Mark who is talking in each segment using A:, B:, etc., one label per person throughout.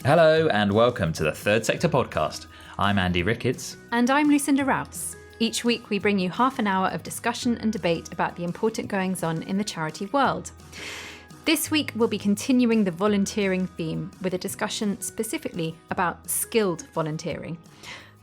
A: Hello and welcome to the Third Sector Podcast. I'm Andy Ricketts.
B: And I'm Lucinda Rouse. Each week we bring you half an hour of discussion and debate about the important goings-on in the charity world. This week we'll be continuing the volunteering theme with a discussion specifically about skilled volunteering.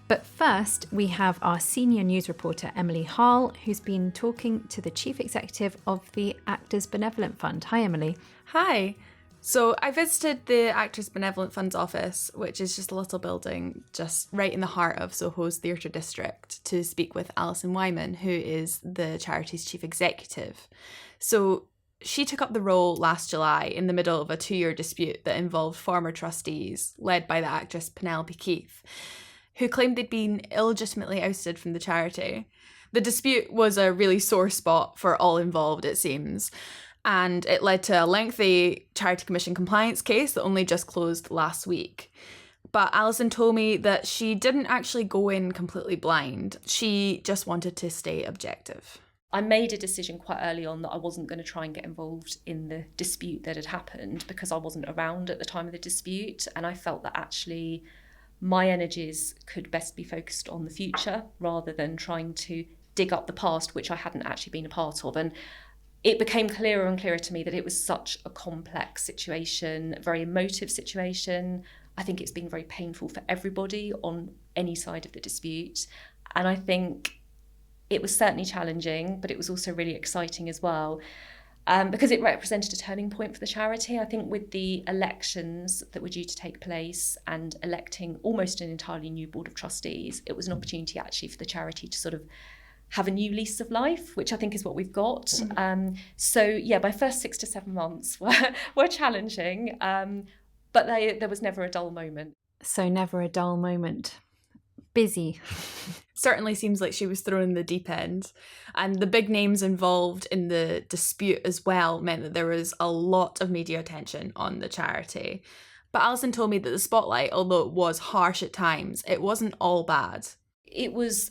B: But first, we have our senior news reporter, Emily Harle, who's been talking to the chief executive of the Actors Benevolent Fund. Hi, Emily.
C: Hi. So I visited the Actors Benevolent Fund's office, which is just a little building just right in the heart of Soho's theatre district, to speak with Alison Wyman, who is the charity's chief executive. So she took up the role last July in the middle of a 2-year dispute that involved former trustees, led by the actress Penelope Keith, who claimed they'd been illegitimately ousted from the charity. The dispute was a really sore spot for all involved, it seems, and it led to a lengthy Charity Commission compliance case that only just closed last week. But Alison told me that she didn't actually go in completely blind. She just wanted to stay objective.
D: I made a decision quite early on that I wasn't going to try and get involved in the dispute that had happened because I wasn't around at the time of the dispute, and I felt that actually my energies could best be focused on the future rather than trying to dig up the past, which I hadn't actually been a part of. And it became clearer and clearer to me that it was such a complex situation, a very emotive situation. I think it's been very painful for everybody on any side of the dispute. And I think it was certainly challenging, but it was also really exciting as well. Because it represented a turning point for the charity. I think with the elections that were due to take place and electing almost an entirely new board of trustees, it was an opportunity actually for the charity to sort of have a new lease of life, which I think is what we've got. My first 6 to 7 months were challenging, but there was never a dull moment.
B: So never a dull moment. Busy.
C: Certainly seems like she was thrown in the deep end. And the big names involved in the dispute as well meant that there was a lot of media attention on the charity. But Alison told me that the spotlight, although it was harsh at times, it wasn't all bad.
D: It was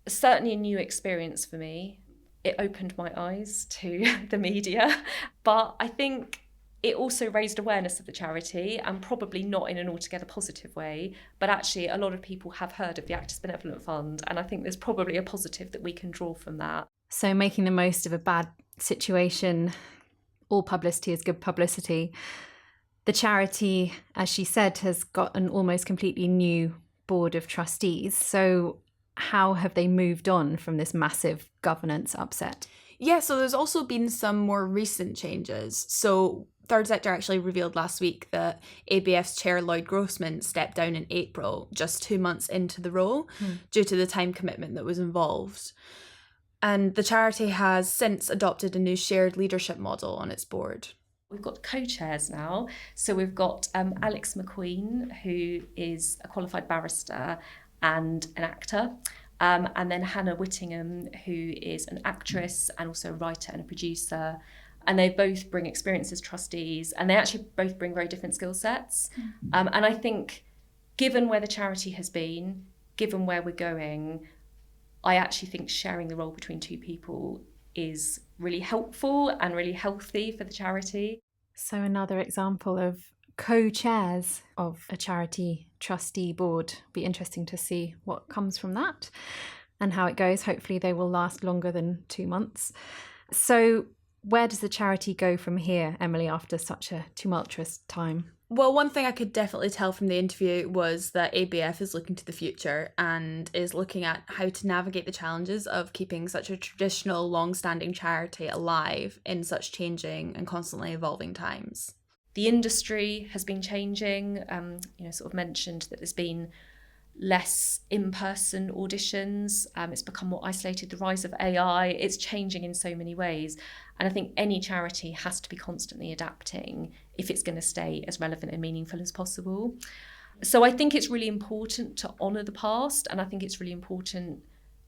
D: certainly a new experience for me. It opened my eyes to the media, but I think it also raised awareness of the charity, and probably not in an altogether positive way, but actually a lot of people have heard of the Actors Benevolent Fund, and I think there's probably a positive that we can draw from that.
B: So making the most of a bad situation, all publicity is good publicity. The charity, as she said, has got an almost completely new board of trustees. So how have they moved on from this massive governance upset?
C: Yeah, so there's also been some more recent changes. So Third Sector actually revealed last week that ABF's chair Lloyd Grossman stepped down in April, just 2 months into the role, due to the time commitment that was involved. And the charity has since adopted a new shared leadership model on its board.
D: We've got co-chairs now. So we've got Alex McQueen, who is a qualified barrister and an actor. And then Hannah Whittingham, who is an actress and also a writer and a producer. And they both bring experience as trustees, and they actually both bring very different skill sets. And I think given where the charity has been, given where we're going, I actually think sharing the role between two people is really helpful and really healthy for the charity.
B: So another example of co-chairs of a charity trustee board. Be interesting to see what comes from that and how it goes. Hopefully they will last longer than 2 months. So where does the charity go from here, Emily, after such a tumultuous time?
C: Well, one thing I could definitely tell from the interview was that ABF is looking to the future and is looking at how to navigate the challenges of keeping such a traditional, long-standing charity alive in such changing and constantly evolving times.
D: The industry has been changing. Sort of mentioned that there's been less in-person auditions. It's become more isolated. The rise of AI, it's changing in so many ways. And I think any charity has to be constantly adapting if it's going to stay as relevant and meaningful as possible. So I think it's really important to honour the past, and I think it's really important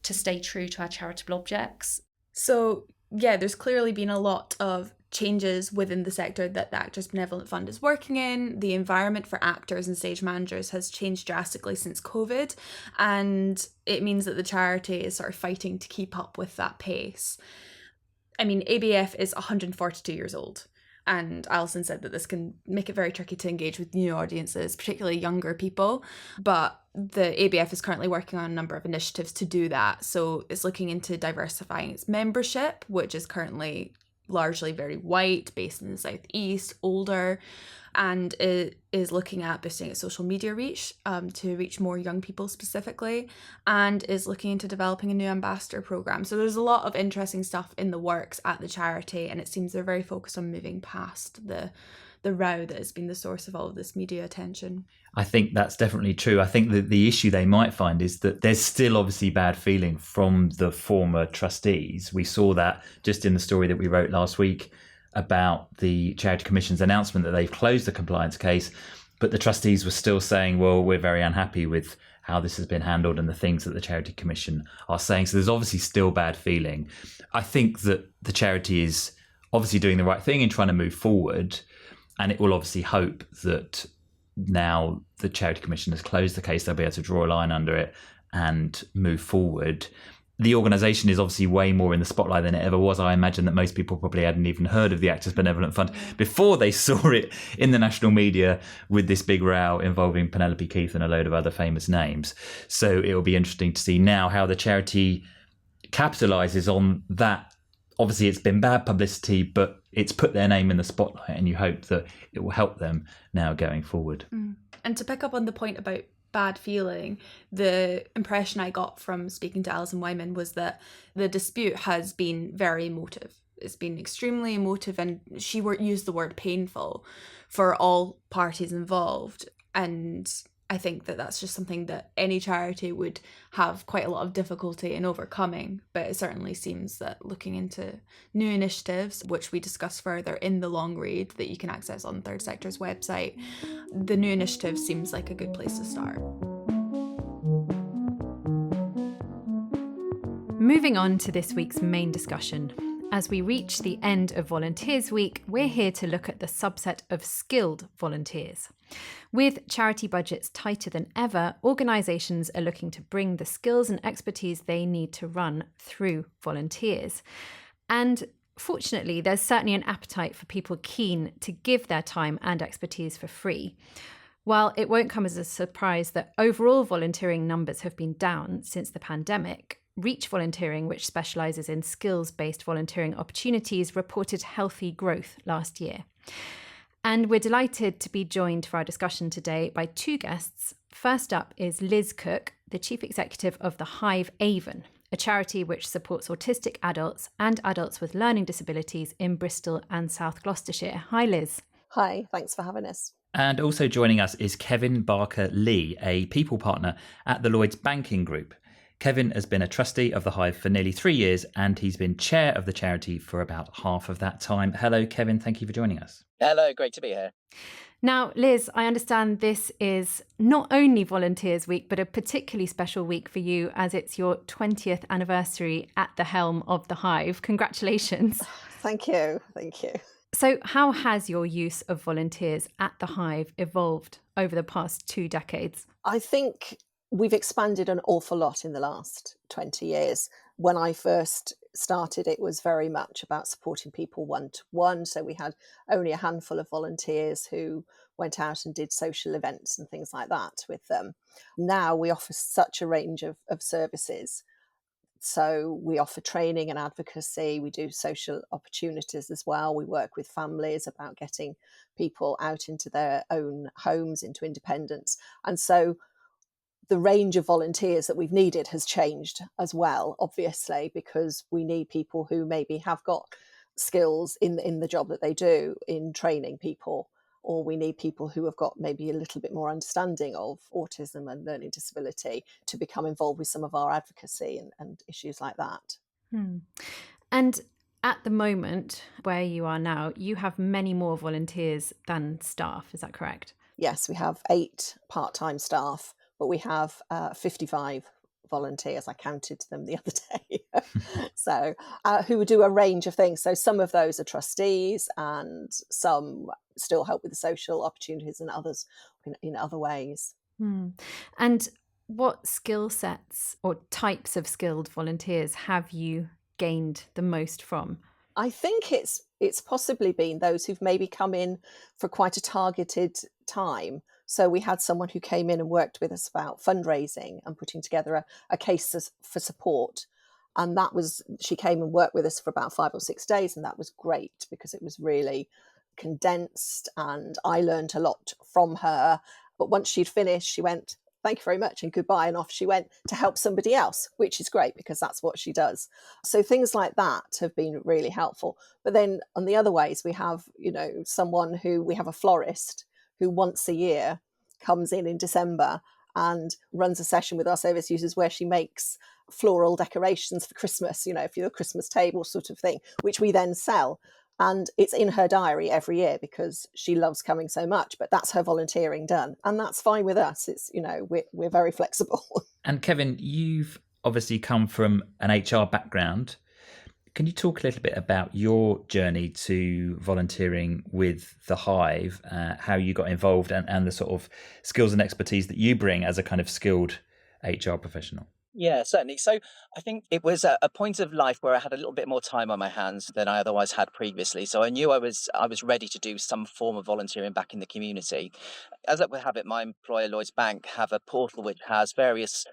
D: to stay true to our charitable objects.
C: So yeah, there's clearly been a lot of changes within the sector that the Actors Benevolent Fund is working in. The environment for actors and stage managers has changed drastically since COVID, and it means that the charity is sort of fighting to keep up with that pace. I mean, ABF is 142 years old. And Alison said that this can make it very tricky to engage with new audiences, particularly younger people. But the ABF is currently working on a number of initiatives to do that. So it's looking into diversifying its membership, which is currently largely very white, based in the southeast, older, and it is looking at boosting its social media reach to reach more young people specifically, and is looking into developing a new ambassador program. So there's a lot of interesting stuff in the works at the charity, and it seems they're very focused on moving past the row that has been the source of all of this media attention.
A: I think that's definitely true. I think that the issue they might find is that there's still obviously bad feeling from the former trustees. We saw that just in the story that we wrote last week about the Charity Commission's announcement that they've closed the compliance case, but the trustees were still saying, well, we're very unhappy with how this has been handled and the things that the Charity Commission are saying. So there's obviously still bad feeling. I think that the charity is obviously doing the right thing in trying to move forward, and it will obviously hope that now the Charity Commission has closed the case, they'll be able to draw a line under it and move forward. The organisation is obviously way more in the spotlight than it ever was. I imagine that most people probably hadn't even heard of the Actors Benevolent Fund before they saw it in the national media with this big row involving Penelope Keith and a load of other famous names. So it will be interesting to see now how the charity capitalises on that. Obviously, it's been bad publicity, but it's put their name in the spotlight, and you hope that it will help them now going forward.
C: And to pick up on the point about bad feeling, the impression I got from speaking to Alison Wyman was that the dispute has been very emotive. It's been extremely emotive, and she used the word painful for all parties involved. And I think that that's just something that any charity would have quite a lot of difficulty in overcoming. But it certainly seems that looking into new initiatives, which we discuss further in the long read that you can access on Third Sector's website, the new initiative seems like a good place to start.
B: Moving on to this week's main discussion. As we reach the end of Volunteers Week, we're here to look at the subset of skilled volunteers. With charity budgets tighter than ever, organisations are looking to bring the skills and expertise they need to run through volunteers. And fortunately, there's certainly an appetite for people keen to give their time and expertise for free. While it won't come as a surprise that overall volunteering numbers have been down since the pandemic, Reach Volunteering, which specialises in skills-based volunteering opportunities, reported healthy growth last year. And we're delighted to be joined for our discussion today by two guests. First up is Liz Cooke, the Chief Executive of the Hive Avon, a charity which supports autistic adults and adults with learning disabilities in Bristol and South Gloucestershire. Hi, Liz.
E: Hi, thanks for having us.
A: And also joining us is Kevin Barker-Lee, a people partner at the Lloyds Banking Group. Kevin has been a trustee of the Hive for nearly 3 years, and he's been chair of the charity for about half of that time. Hello, Kevin. Thank you for joining us.
F: Hello, great to be here.
B: Now, Liz, I understand this is not only Volunteers Week, but a particularly special week for you as it's your 20th anniversary at the helm of the Hive. Congratulations.
E: Thank you. Thank you.
B: So how has your use of volunteers at the Hive evolved over the past 2 decades?
E: I think we've expanded an awful lot in the last 20 years. When I first started, it was very much about supporting people one-to-one. So we had only a handful of volunteers who went out and did social events and things like that with them. Now we offer such a range of services. So we offer training and advocacy. We do social opportunities as well. We work with families about getting people out into their own homes, into independence. And so the range of volunteers that we've needed has changed as well, obviously, because we need people who maybe have got skills in the job that they do in training people, or we need people who have got maybe a little bit more understanding of autism and learning disability to become involved with some of our advocacy and issues like that.
B: And at the moment, where you are now, you have many more volunteers than staff, is that correct?
E: Yes, we have 8 part-time staff, but we have 55 volunteers. I counted them the other day. So who do a range of things. So some of those are trustees and some still help with the social opportunities and others in other ways.
B: And what skill sets or types of skilled volunteers have you gained the most from?
E: I think it's it's possibly been those who've maybe come in for quite a targeted time. So we had someone who came in and worked with us about fundraising and putting together a case for support. And she came and worked with us for about 5 or 6 days. And that was great because it was really condensed and I learned a lot from her. But once she'd finished, she went, "Thank you very much," and goodbye. And off she went to help somebody else, which is great because that's what she does. So things like that have been really helpful. But then on the other ways, we have, we have a florist who once a year comes in December and runs a session with our service users where she makes floral decorations for Christmas, for your Christmas table sort of thing, which we then sell. And it's in her diary every year because she loves coming so much, but that's her volunteering done. And that's fine with us. It's, we're very flexible.
A: And Kevin, you've obviously come from an HR background. Can you talk a little bit about your journey to volunteering with the Hive, how you got involved and the sort of skills and expertise that you bring as a kind of skilled HR professional?
F: Yeah, certainly. So I think it was a point of life where I had a little bit more time on my hands than I otherwise had previously. So I knew I was ready to do some form of volunteering back in the community. As luck would have it, my employer, Lloyds Bank, have a portal which has various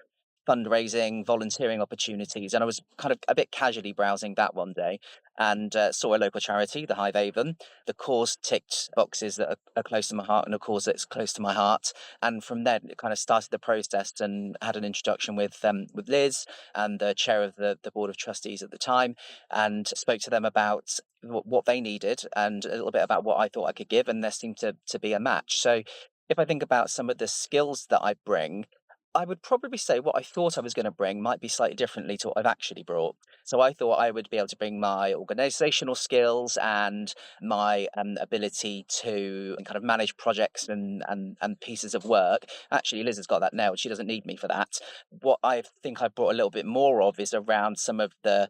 F: fundraising, volunteering opportunities. And I was kind of a bit casually browsing that one day and saw a local charity, the Hive Avon. The cause ticked boxes that are close to my heart and a cause that's close to my heart. And from then it kind of started the process and had an introduction with Liz and the chair of the board of trustees at the time, and spoke to them about what they needed and a little bit about what I thought I could give. And there seemed to be a match. So if I think about some of the skills that I bring, I would probably say what I thought I was going to bring might be slightly differently to what I've actually brought. So I thought I would be able to bring my organizational skills and my ability to kind of manage projects and pieces of work. Actually, Liz has got that nailed. She doesn't need me for that. What I think I brought a little bit more of is around some of the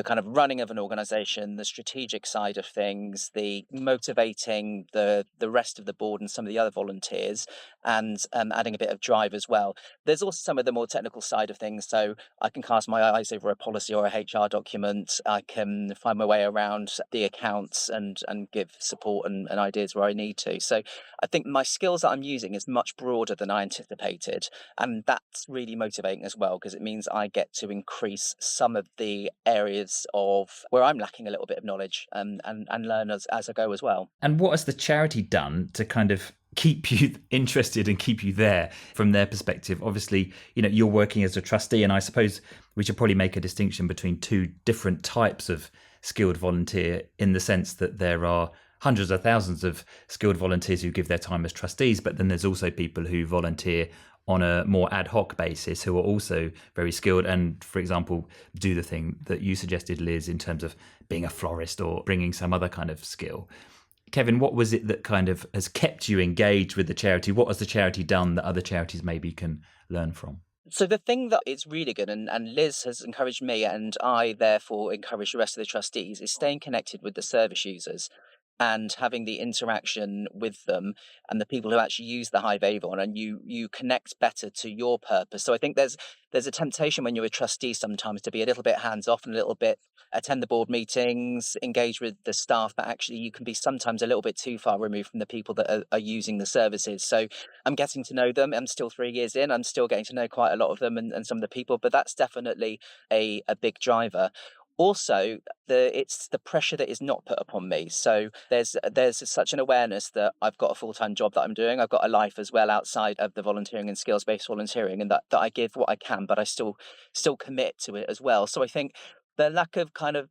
F: kind of running of an organization, the strategic side of things, the motivating the rest of the board and some of the other volunteers, and adding a bit of drive as well. There's also some of the more technical side of things. So I can cast my eyes over a policy or a HR document. I can find my way around the accounts and give support and ideas where I need to. So I think my skills that I'm using is much broader than I anticipated. And that's really motivating as well, because it means I get to increase some of the areas of where I'm lacking a little bit of knowledge and learn as I go as well.
A: And what has the charity done to kind of keep you interested and keep you there from their perspective? Obviously, you're working as a trustee, and I suppose we should probably make a distinction between two different types of skilled volunteer, in the sense that there are hundreds of thousands of skilled volunteers who give their time as trustees, but then there's also people who volunteer on a more ad hoc basis who are also very skilled and, for example, do the thing that you suggested, Liz, in terms of being a florist or bringing some other kind of skill. Kevin, what was it that kind of has kept you engaged with the charity? What has the charity done that other charities maybe can learn from?
F: So the thing that is really good, and Liz has encouraged me, and I therefore encourage the rest of the trustees, is staying connected with the service users and having the interaction with them and the people who actually use the Hive Avon, and you connect better to your purpose. So I think there's a temptation when you're a trustee sometimes to be a little bit hands off and a little bit attend the board meetings, engage with the staff, but actually you can be sometimes a little bit too far removed from the people that are using the services. So I'm getting to know them. I'm still 3 years in. I'm still getting to know quite a lot of them and some of the people, but that's definitely a big driver. Also, it's the pressure that is not put upon me. So there's such an awareness that I've got a full-time job that I'm doing. I've got a life as well outside of the volunteering and skills-based volunteering, and that I give what I can, but I still commit to it as well. So I think the lack of kind of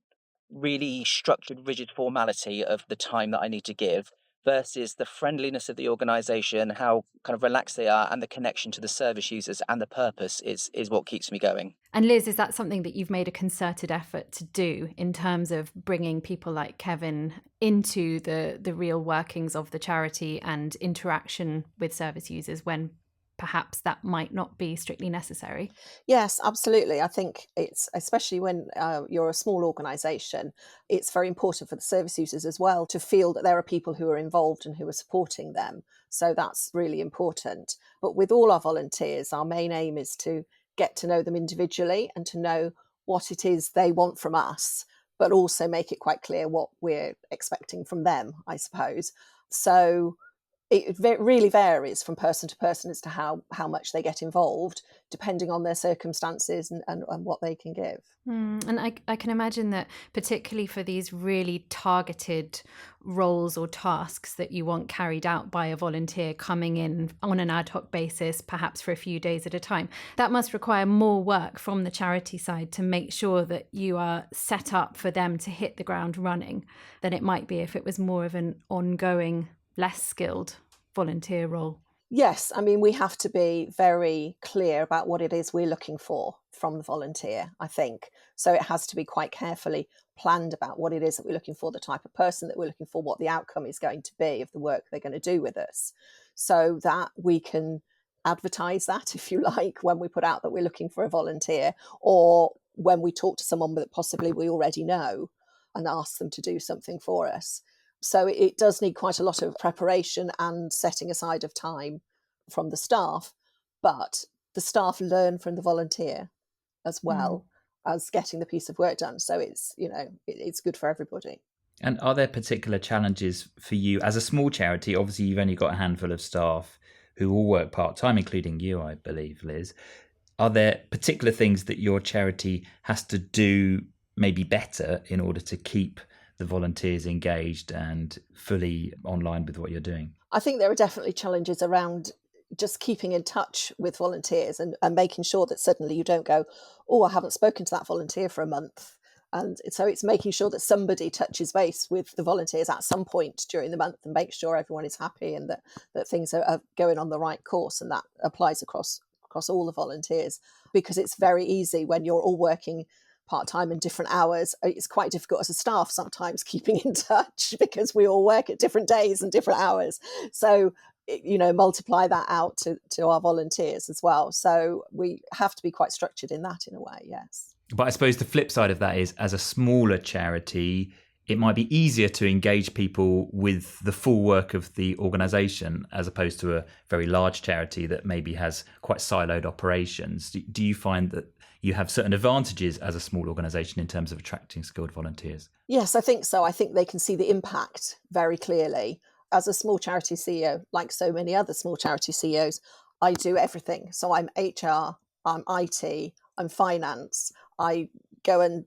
F: really structured, rigid formality of the time that I need to give versus the friendliness of the organisation, how kind of relaxed they are, and the connection to the service users and the purpose is what keeps me going.
B: And Liz, is that something that you've made a concerted effort to do in terms of bringing people like Kevin into the real workings of the charity and interaction with service users when perhaps that might not be strictly necessary?
E: Yes, absolutely. I think it's, especially when you're a small organisation, it's very important for the service users as well to feel that there are people who are involved and who are supporting them. So that's really important. But with all our volunteers, our main aim is to get to know them individually and to know what it is they want from us. but also make it quite clear what we're expecting from them, I suppose. So it really varies from person to person as to how much they get involved, depending on their circumstances and what they can give.
B: And I can imagine that particularly for these really targeted roles or tasks that you want carried out by a volunteer coming in on an ad hoc basis, perhaps for a few days at a time, that must require more work from the charity side to make sure that you are set up for them to hit the ground running than it might be if it was more of an ongoing, less skilled volunteer role.
E: Yes, I mean, we have to be very clear about what it is we're looking for from the volunteer, I think. So it has to be quite carefully planned about what it is that we're looking for, the type of person that we're looking for, what the outcome is going to be of the work they're going to do with us, so that we can advertise that, if you like, when we put out that we're looking for a volunteer, or when we talk to someone that possibly we already know and ask them to do something for us. So it does need quite a lot of preparation and setting aside of time from the staff, but the staff learn from the volunteer as well as getting the piece of work done. So it's, it's good for everybody.
A: And are there particular challenges for you as a small charity? Obviously, you've only got a handful of staff who all work part-time, including you, I believe, Liz. Are there particular things that your charity has to do maybe better in order to keep the volunteers engaged and fully online with what you're doing?
E: I think there are definitely challenges around just keeping in touch with volunteers and making sure that suddenly you don't go, oh, I haven't spoken to that volunteer for a month. And so it's making sure that somebody touches base with the volunteers at some point during the month and make sure everyone is happy and that things are going on the right course. And that applies across all the volunteers, because it's very easy when you're all working part-time and different hours. It's quite difficult as a staff sometimes keeping in touch because we all work at different days and different hours. So, multiply that out to our volunteers as well. So we have to be quite structured in that in a way, yes.
A: But I suppose the flip side of that is, as a smaller charity, it might be easier to engage people with the full work of the organisation as opposed to a very large charity that maybe has quite siloed operations. Do you find that you have certain advantages as a small organisation in terms of attracting skilled volunteers?
E: Yes, I think so. I think they can see the impact very clearly. As a small charity CEO, like so many other small charity CEOs, I do everything. So I'm HR, I'm IT, I'm finance. I go and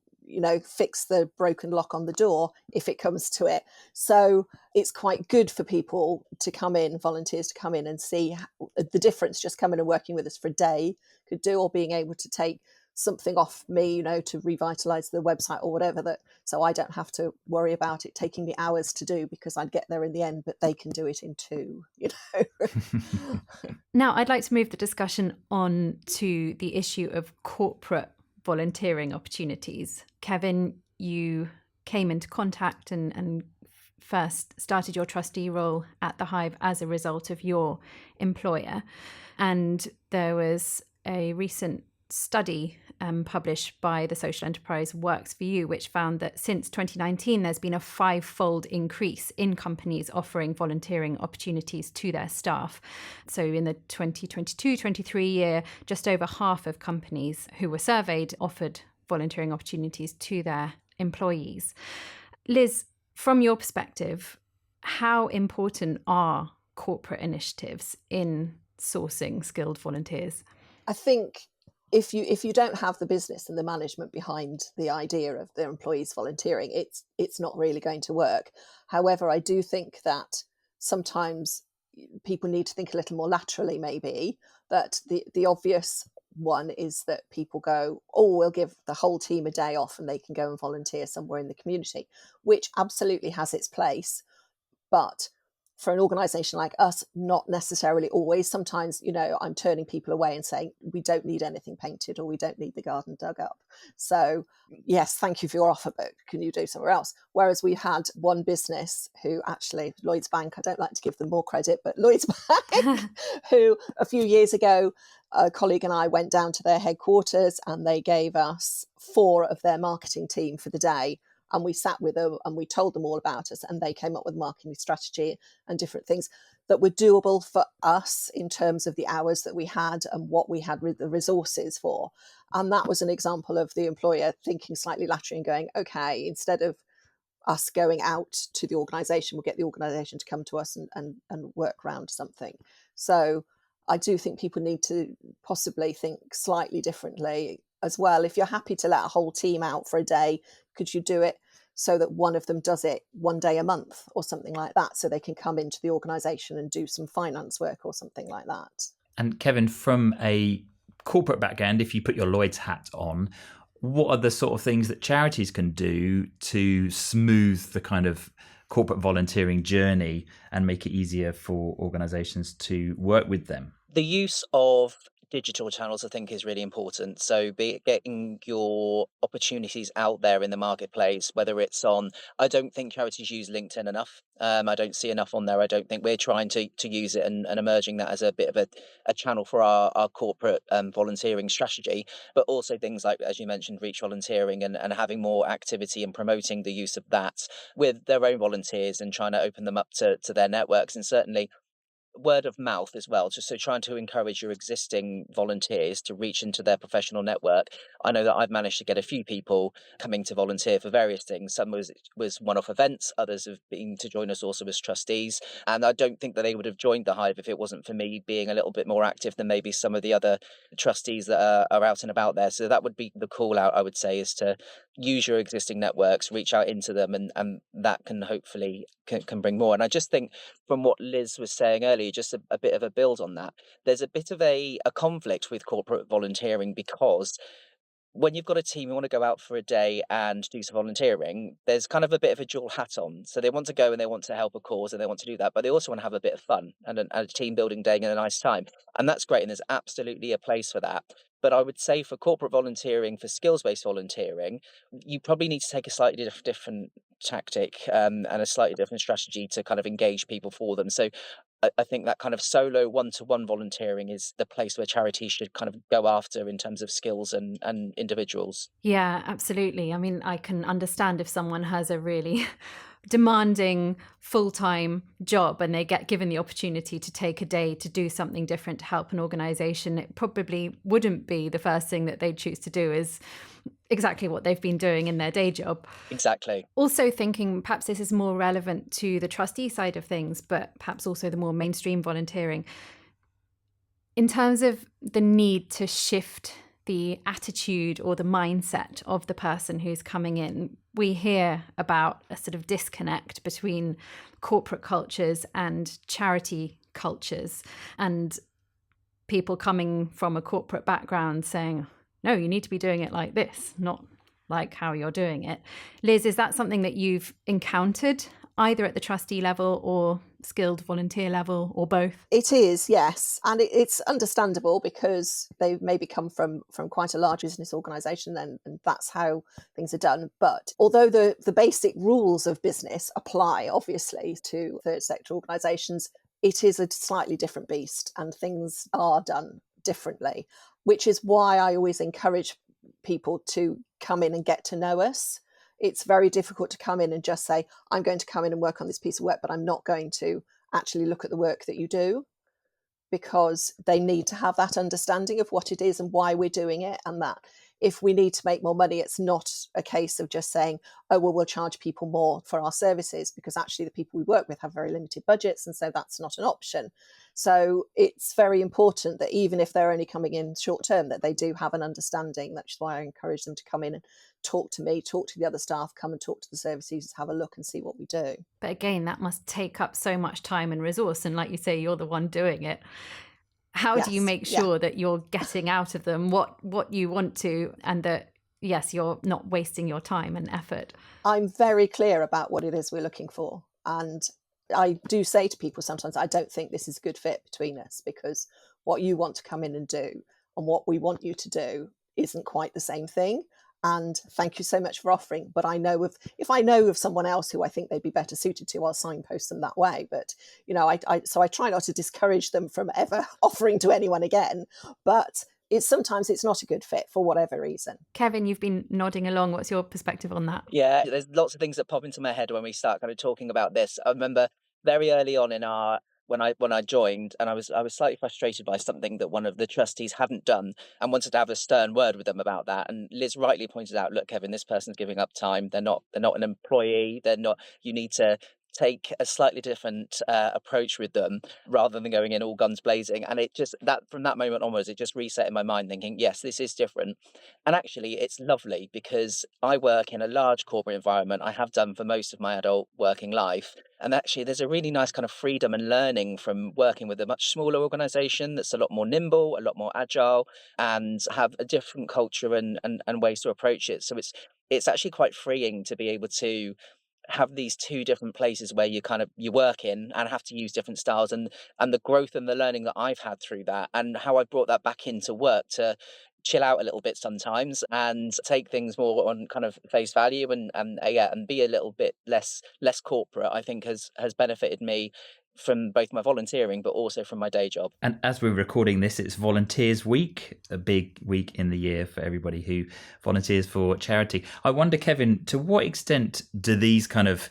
E: fix the broken lock on the door if it comes to it. So it's quite good for people to come in, volunteers to come in and see the difference just coming and working with us for a day could do, or being able to take something off me, to revitalize the website or whatever, so I don't have to worry about it taking me hours to do because I'd get there in the end, but they can do it in 2,
B: Now, I'd like to move the discussion on to the issue of corporate volunteering opportunities. Kevin, you came into contact and first started your trustee role at the Hive as a result of your employer. And there was a recent study published by the social enterprise Works for You, which found that since 2019, there's been a 5-fold increase in companies offering volunteering opportunities to their staff. So in the 2022-23 year, just over half of companies who were surveyed offered volunteering opportunities to their employees. Liz, from your perspective, how important are corporate initiatives in sourcing skilled volunteers?
E: I think if you don't have the business and the management behind the idea of their employees volunteering, it's not really going to work. However, I do think that sometimes people need to think a little more laterally, maybe, that the obvious one is that people go, oh, we'll give the whole team a day off and they can go and volunteer somewhere in the community, which absolutely has its place. But for an organisation like us, not necessarily always. Sometimes, I'm turning people away and saying, we don't need anything painted or we don't need the garden dug up. So yes, thank you for your offer, but can you do somewhere else? Whereas we had one business who actually, Lloyds Bank, I don't like to give them more credit, but Lloyds Bank, who a few years ago, a colleague and I went down to their headquarters and they gave us 4 of their marketing team for the day. And we sat with them and we told them all about us and they came up with marketing strategy and different things. that were doable for us in terms of the hours that we had and what we had the resources for. And that was an example of the employer thinking slightly laterally and going, okay, instead of us going out to the organisation, we'll get the organisation to come to us and work around something. So I do think people need to possibly think slightly differently as well. If you're happy to let a whole team out for a day, could you do it so that one of them does it one day a month or something like that, so they can come into the organisation and do some finance work or something like that?
A: And Kevin, from a corporate background, if you put your Lloyds hat on, what are the sort of things that charities can do to smooth the kind of corporate volunteering journey and make it easier for organisations to work with them?
F: The use of digital channels, I think, is really important. So getting your opportunities out there in the marketplace, whether it's on, I don't think charities use LinkedIn enough. I don't see enough on there. I don't think we're trying to use it and emerging that as a bit of a channel for our corporate volunteering strategy, but also things like, as you mentioned, reach volunteering and having more activity and promoting the use of that with their own volunteers and trying to open them up to their networks. And certainly word of mouth as well, just so trying to encourage your existing volunteers to reach into their professional network. I know that I've managed to get a few people coming to volunteer for various things. Some was one-off events, others have been to join us also as trustees, and I don't think that they would have joined the Hive if it wasn't for me being a little bit more active than maybe some of the other trustees that are out and about there. So that would be the call out, I would say, is to use your existing networks, reach out into them, and that can hopefully can bring more. And I just think from what Liz was saying earlier, just a bit of a build on that, there's a bit of a conflict with corporate volunteering, because when you've got a team, you want to go out for a day and do some volunteering, there's kind of a bit of a dual hat on. So they want to go and they want to help a cause and they want to do that, but they also want to have a bit of fun and a team building day and a nice time. And that's great. And there's absolutely a place for that. But I would say for corporate volunteering, for skills-based volunteering, you probably need to take a slightly different tactic and a slightly different strategy to kind of engage people for them. So I think that kind of solo one-to-one volunteering is the place where charities should kind of go after in terms of skills and individuals.
B: Yeah, absolutely. I mean, I can understand if someone has a really demanding full-time job and they get given the opportunity to take a day to do something different to help an organisation, it probably wouldn't be the first thing that they'd choose to do is exactly what they've been doing in their day job.
F: Exactly.
B: Also thinking perhaps this is more relevant to the trustee side of things, but perhaps also the more mainstream volunteering. In terms of the need to shift the attitude or the mindset of the person who's coming in, we hear about a sort of disconnect between corporate cultures and charity cultures, and people coming from a corporate background saying, no, you need to be doing it like this, not like how you're doing it. Liz, is that something that you've encountered either at the trustee level or skilled volunteer level or both?
E: It is, yes. And it's understandable because they maybe come from quite a large business organisation and that's how things are done. But although the basic rules of business apply, obviously, to third sector organisations, it is a slightly different beast and things are done differently, which is why I always encourage people to come in and get to know us. It's very difficult to come in and just say, I'm going to come in and work on this piece of work, but I'm not going to actually look at the work that you do, because they need to have that understanding of what it is and why we're doing it. And that if we need to make more money, it's not a case of just saying, oh, well, we'll charge people more for our services, because actually the people we work with have very limited budgets. And so that's not an option. So it's very important that even if they're only coming in short term, that they do have an understanding. That's why I encourage them to come in and talk to me, talk to the other staff, come and talk to the service users, have a look and see what we do.
B: But again, that must take up so much time and resource. And like you say, you're the one doing it. How do you make sure that you're getting out of them what you want to, and that, yes, you're not wasting your time and effort? I'm
E: very clear about what it is we're looking for. And I do say to people sometimes, I don't think this is a good fit between us, because what you want to come in and do and what we want you to do isn't quite the same thing. And thank you so much for offering. But if I know of someone else who I think they'd be better suited to, I'll signpost them that way. But, so I try not to discourage them from ever offering to anyone again. But sometimes it's not a good fit for whatever reason.
B: Kevin, you've been nodding along. What's your perspective on that?
F: Yeah, there's lots of things that pop into my head when we start kind of talking about this. I remember very early on in our when I joined, and I was slightly frustrated by something that one of the trustees hadn't done, and wanted to have a stern word with them about that. And Liz rightly pointed out, look, Kevin, this person's giving up time. They're not an employee. They're not. You need to take a slightly different approach with them rather than going in all guns blazing. And it just, that from that moment onwards, it just reset in my mind, thinking, yes, this is different. And actually it's lovely because I work in a large corporate environment. I have done for most of my adult working life. And actually there's a really nice kind of freedom and learning from working with a much smaller organization that's a lot more nimble, a lot more agile, and have a different culture and ways to approach it. So it's actually quite freeing to be able to have these two different places where you work in and have to use different styles, and the growth and the learning that I've had through that, and how I brought that back into work to chill out a little bit sometimes and take things more on kind of face value, and be a little bit less corporate, I think has benefited me from both my volunteering but also from my day job.
A: And as we're recording this, it's Volunteers Week, a big week in the year for everybody who volunteers for charity. I wonder, Kevin, to what extent do these kind of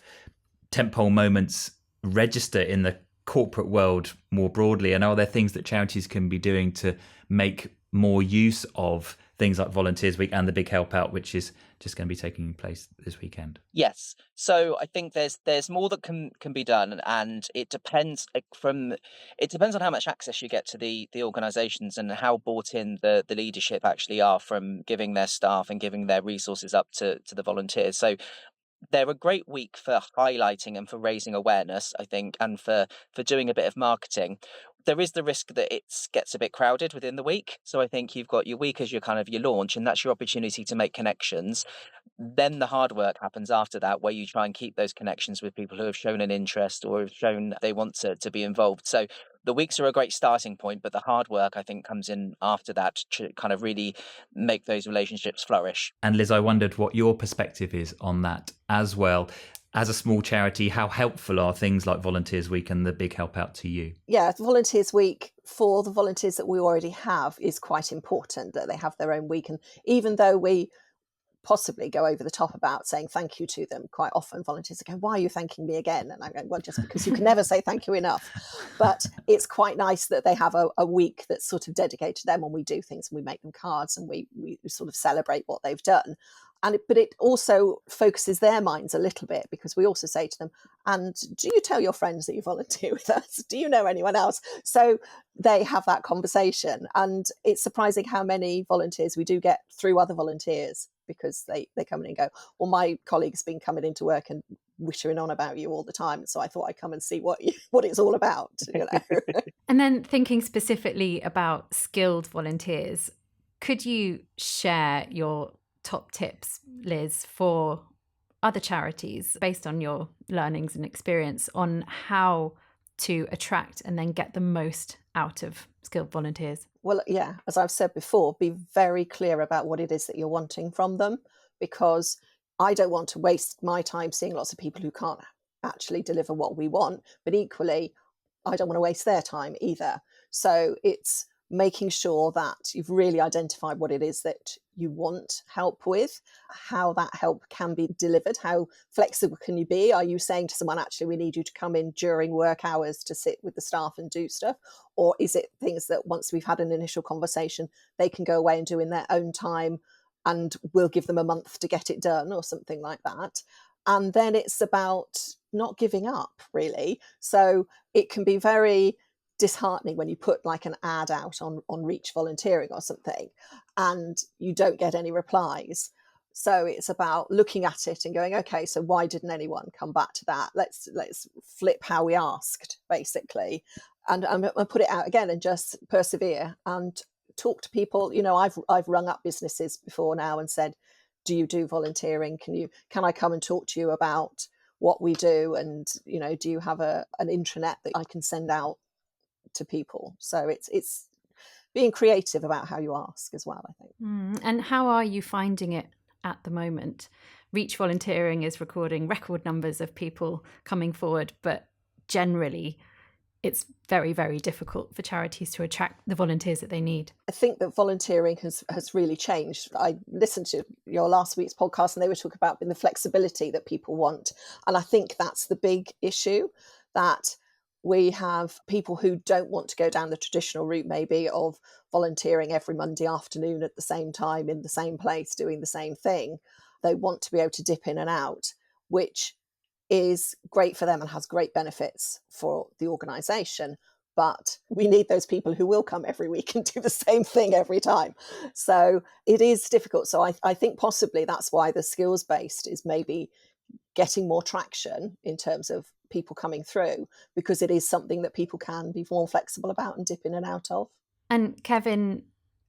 A: tentpole moments register in the corporate world more broadly? And are there things that charities can be doing to make more use of things like Volunteers Week and the Big Help Out, which is just going to be taking place this weekend?
F: Yes. So I think there's more that can be done, and it depends on how much access you get to the organisations and how bought in the leadership actually are from giving their staff and giving their resources up to the volunteers. So they're a great week for highlighting and for raising awareness, I think, and for doing a bit of marketing. There is the risk that it gets a bit crowded within the week. So I think you've got your week as your launch, and that's your opportunity to make connections. Then the hard work happens after that, where you try and keep those connections with people who have shown an interest or have shown they want to be involved. So the weeks are a great starting point, but the hard work, I think, comes in after that to kind of really make those relationships flourish.
A: And Liz, I wondered what your perspective is on that as well. As a small charity, how helpful are things like Volunteers Week and the Big Help Out to you?
E: Yeah, Volunteers Week for the volunteers that we already have is quite important, that they have their own week. And even though we possibly go over the top about saying thank you to them, quite often volunteers are going, why are you thanking me again? And I go, well, just because you can never say thank you enough. But it's quite nice that they have a week that's sort of dedicated to them, and we do things, and we make them cards, and we sort of celebrate what they've done. But it also focuses their minds a little bit, because we also say to them, and do you tell your friends that you volunteer with us? Do you know anyone else? So they have that conversation. And it's surprising how many volunteers we do get through other volunteers, because they come in and go, well, my colleague's been coming into work and wittering on about you all the time, so I thought I'd come and see what it's all about.
B: And then thinking specifically about skilled volunteers, could you share your top tips, Liz, for other charities based on your learnings and experience on how to attract and then get the most out of skilled volunteers?
E: Well, yeah, as I've said before, be very clear about what it is that you're wanting from them, because I don't want to waste my time seeing lots of people who can't actually deliver what we want, but equally, I don't want to waste their time either. So it's making sure that you've really identified what it is that you want help with, how that help can be delivered, how flexible can you be? Are you saying to someone, actually, we need you to come in during work hours to sit with the staff and do stuff? Or is it things that once we've had an initial conversation, they can go away and do in their own time, and we'll give them a month to get it done, or something like that? And then it's about not giving up, really. So it can be very disheartening when you put like an ad out on Reach Volunteering or something and you don't get any replies. So it's about looking at it and going, okay, so why didn't anyone come back to that? Let's flip how we asked, basically, and put it out again and just persevere and talk to people. You know, I've rung up businesses before now and said, do you do volunteering? Can I come and talk to you about what we do? And, you know, do you have an intranet that I can send out to people? So it's being creative about how you ask as well, I think.
B: And how are you finding it at the moment? Reach Volunteering is recording record numbers of people coming forward, but generally it's very, very difficult for charities to attract the volunteers that they need.
E: I think that volunteering has really changed. I listened to your last week's podcast and they were talking about the flexibility that people want. And I think that's the big issue, that We have people who don't want to go down the traditional route, maybe, of volunteering every Monday afternoon at the same time in the same place doing the same thing. They want to be able to dip in and out, which is great for them and has great benefits for the organisation. But we need those people who will come every week and do the same thing every time. So it is difficult. So I think possibly that's why the skills-based is maybe getting more traction in terms of people coming through, because it is something that people can be more flexible about and dip in and out of.
B: And Kevin,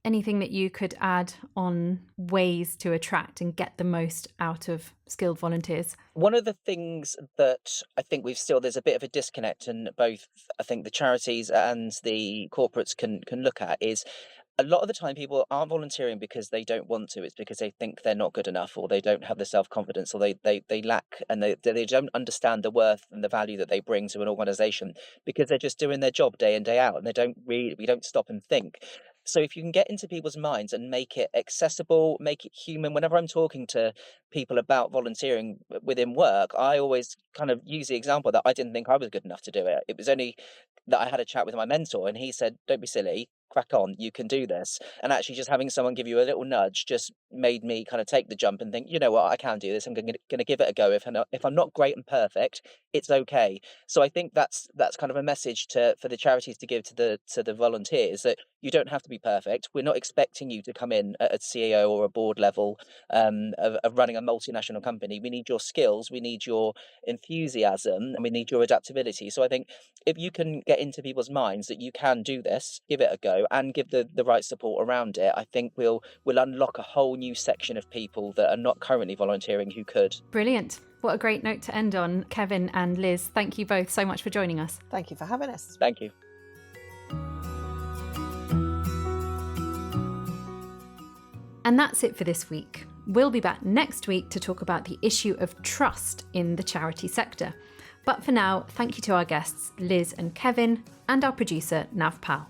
B: anything that you could add on ways to attract and get the most out of skilled volunteers?
F: One of the things that I think there's a bit of a disconnect, and both I think the charities and the corporates can look at, is a lot of the time people aren't volunteering because they don't want to. It's because they think they're not good enough, or they don't have the self-confidence, or they lack, and they don't understand the worth and the value that they bring to an organisation, because they're just doing their job day in, day out, and we don't stop and think. So if you can get into people's minds and make it accessible, make it human. Whenever I'm talking to people about volunteering within work, I always kind of use the example that I didn't think I was good enough to do it. It was only that I had a chat with my mentor and he said, "Don't be silly, crack on, you can do this." And actually just having someone give you a little nudge just made me kind of take the jump and think, you know what, I can do this. I'm going to give it a go. If I'm not great and perfect, it's okay. So I think that's kind of a message for the charities to give to the volunteers, that you don't have to be perfect. We're not expecting you to come in at a CEO or a board level of running a multinational company. We need your skills, we need your enthusiasm, and we need your adaptability. So I think if you can get into people's minds that you can do this, give it a go, and give the right support around it, I think we'll unlock a whole new section of people that are not currently volunteering who could.
B: Brilliant. What a great note to end on. Kevin and Liz, thank you both so much for joining us.
E: Thank you for having us.
F: Thank you.
B: And that's it for this week. We'll be back next week to talk about the issue of trust in the charity sector. But for now, thank you to our guests, Liz and Kevin, and our producer, Nav Pal.